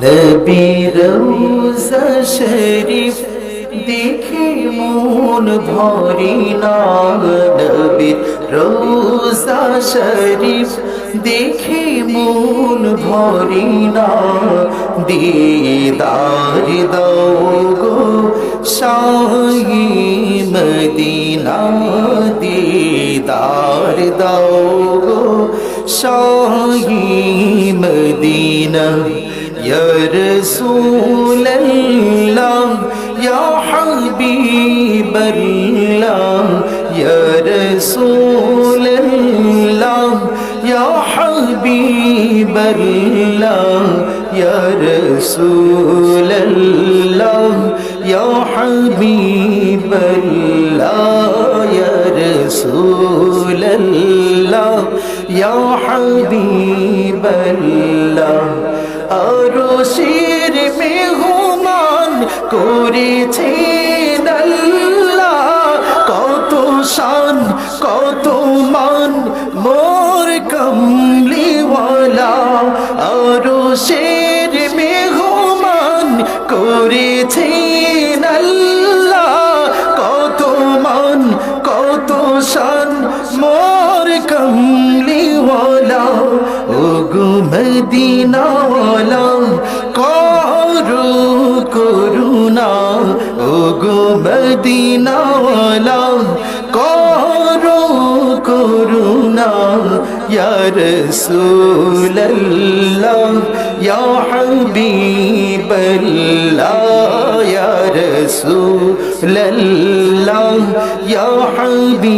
নবীর রওজা শরীফ দেখে মন ভরে না, নবীর রওজা শরীফ দেখে মন ভরে না। দিদার দাও গো শাহি মদিনা, দিদার দাও গো শাহি মদিনা। ইয়া রাসূলাল্লাহ ইয়া হাবিবাল্লাহ, ইয়া রাসূলাল্লাহ ইয়া হাবিবাল্লাহ, ইয়া রাসূলাল্লাহ ইয়া হাবিবাল্লাহ, ইয়া রাসূলাল্লাহ ইয়া হাবিবাল্লাহ। আরশের মেহমান করেছেন আল্লাহ, কত শান কত মান মোর কমলিওয়ালা। আরশের মেহমান করেছেন আল্লাহ, কত মান কত শান মোর কমলিওয়ালা। ওগো মদিনাওয়ালা করো করুণা, ওগো মদিনাওয়ালা করো করুণা। ইয়া রাসূলাল্লাহ ইয়া হাবিবাল্লাহ, ইয়া রাসূলাল্লাহ ইয়া হাবিবাল্লাহ।